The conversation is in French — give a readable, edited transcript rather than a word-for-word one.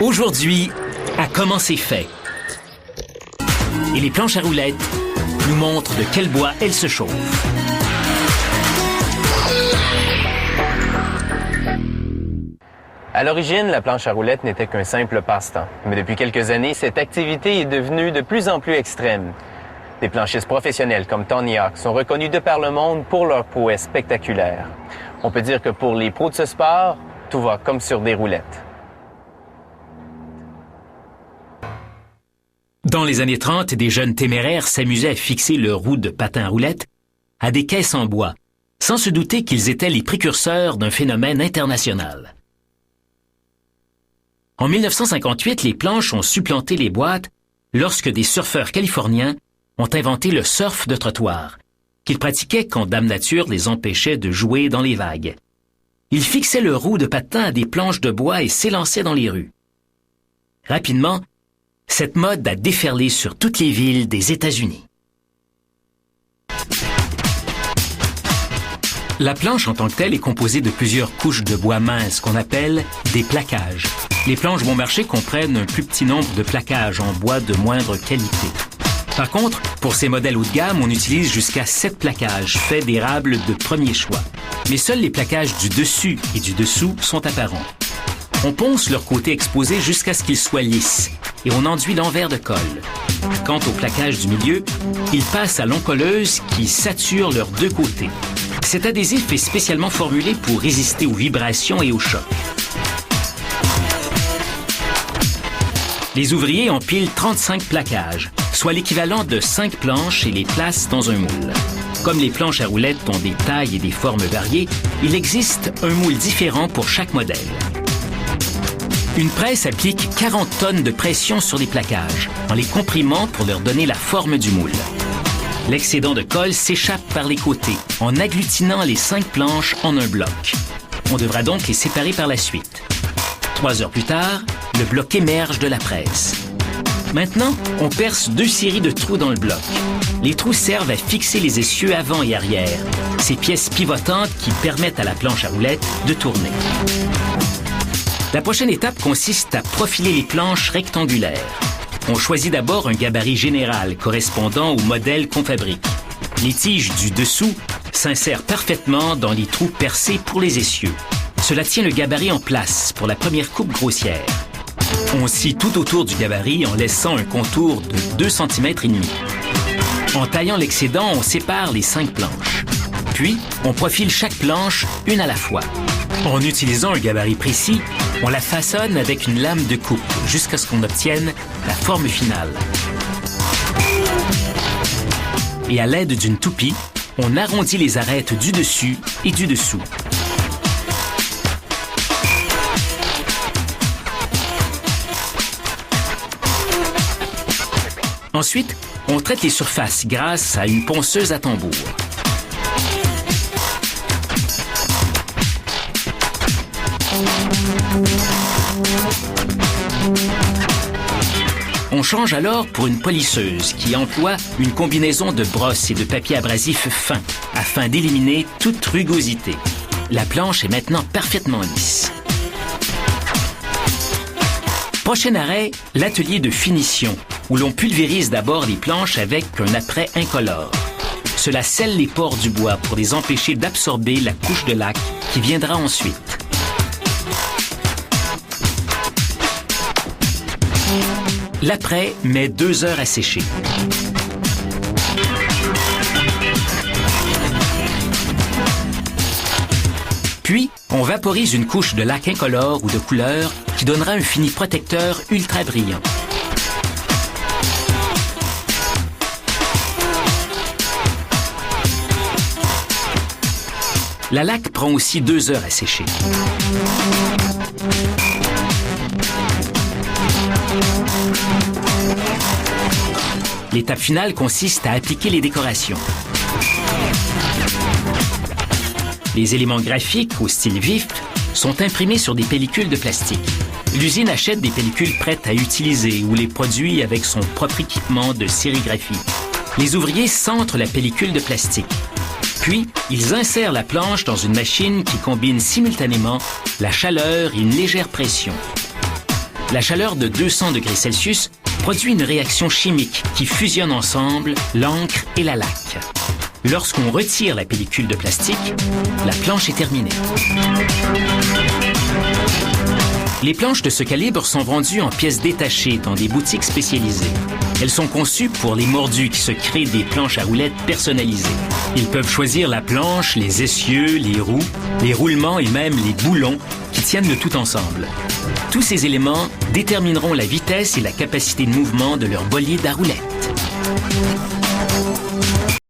Aujourd'hui, à comment c'est fait. Et les planches à roulettes nous montrent de quel bois elles se chauffent. À l'origine, la planche à roulettes n'était qu'un simple passe-temps. Mais depuis quelques années, cette activité est devenue de plus en plus extrême. Des planchistes professionnels comme Tony Hawk sont reconnus de par le monde pour leurs prouesses spectaculaires. On peut dire que pour les pros de ce sport, tout va comme sur des roulettes. Dans les années 30, des jeunes téméraires s'amusaient à fixer leurs roues de patin à roulettes à des caisses en bois, sans se douter qu'ils étaient les précurseurs d'un phénomène international. En 1958, les planches ont supplanté les boîtes lorsque des surfeurs californiens ont inventé le surf de trottoir, qu'ils pratiquaient quand Dame Nature les empêchait de jouer dans les vagues. Ils fixaient leurs roues de patin à des planches de bois et s'élançaient dans les rues. Rapidement, cette mode a déferlé sur toutes les villes des États-Unis. La planche en tant que telle est composée de plusieurs couches de bois minces qu'on appelle des plaquages. Les planches bon marché comprennent un plus petit nombre de plaquages en bois de moindre qualité. Par contre, pour ces modèles haut de gamme, on utilise jusqu'à 7 plaquages faits d'érables de premier choix. Mais seuls les plaquages du dessus et du dessous sont apparents. On ponce leur côté exposé jusqu'à ce qu'ils soient lisses et on enduit l'envers de colle. Quant au plaquage du milieu, il passe à l'encolleuse qui sature leurs deux côtés. Cet adhésif est spécialement formulé pour résister aux vibrations et aux chocs. Les ouvriers empilent 35 plaquages, soit l'équivalent de 5 planches et les placent dans un moule. Comme les planches à roulettes ont des tailles et des formes variées, il existe un moule différent pour chaque modèle. Une presse applique 40 tonnes de pression sur les plaquages, en les comprimant pour leur donner la forme du moule. L'excédent de colle s'échappe par les côtés, en agglutinant les 5 planches en un bloc. On devra donc les séparer par la suite. 3 heures plus tard, le bloc émerge de la presse. Maintenant, on perce 2 séries de trous dans le bloc. Les trous servent à fixer les essieux avant et arrière, ces pièces pivotantes qui permettent à la planche à roulettes de tourner. La prochaine étape consiste à profiler les planches rectangulaires. On choisit d'abord un gabarit général correspondant au modèle qu'on fabrique. Les tiges du dessous s'insèrent parfaitement dans les trous percés pour les essieux. Cela tient le gabarit en place pour la première coupe grossière. On scie tout autour du gabarit en laissant un contour de 2,5 cm. En taillant l'excédent, on sépare les 5 planches. Puis, on profile chaque planche une à la fois. En utilisant un gabarit précis, on la façonne avec une lame de coupe jusqu'à ce qu'on obtienne la forme finale. Et à l'aide d'une toupie, on arrondit les arêtes du dessus et du dessous. Ensuite, on traite les surfaces grâce à une ponceuse à tambour. On change alors pour une polisseuse qui emploie une combinaison de brosses et de papier abrasif fin afin d'éliminer toute rugosité. La planche est maintenant parfaitement lisse. Prochain arrêt, l'atelier de finition, où l'on pulvérise d'abord les planches avec un apprêt incolore. Cela scelle les pores du bois pour les empêcher d'absorber la couche de laque qui viendra ensuite. L'apprêt met 2 heures à sécher. Puis, on vaporise une couche de laque incolore ou de couleur qui donnera un fini protecteur ultra brillant. La laque prend aussi 2 heures à sécher. L'étape finale consiste à appliquer les décorations. Les éléments graphiques au style vif sont imprimés sur des pellicules de plastique. L'usine achète des pellicules prêtes à utiliser ou les produit avec son propre équipement de sérigraphie. Les ouvriers centrent la pellicule de plastique. Puis, ils insèrent la planche dans une machine qui combine simultanément la chaleur et une légère pression. La chaleur de 200 degrés Celsius produit une réaction chimique qui fusionne ensemble l'encre et la laque. Lorsqu'on retire la pellicule de plastique, la planche est terminée. Les planches de ce calibre sont vendues en pièces détachées dans des boutiques spécialisées. Elles sont conçues pour les mordus qui se créent des planches à roulettes personnalisées. Ils peuvent choisir la planche, les essieux, les roues, les roulements et même les boulons qui tiennent le tout ensemble. Tous ces éléments détermineront la vitesse et la capacité de mouvement de leur bolide à roulettes.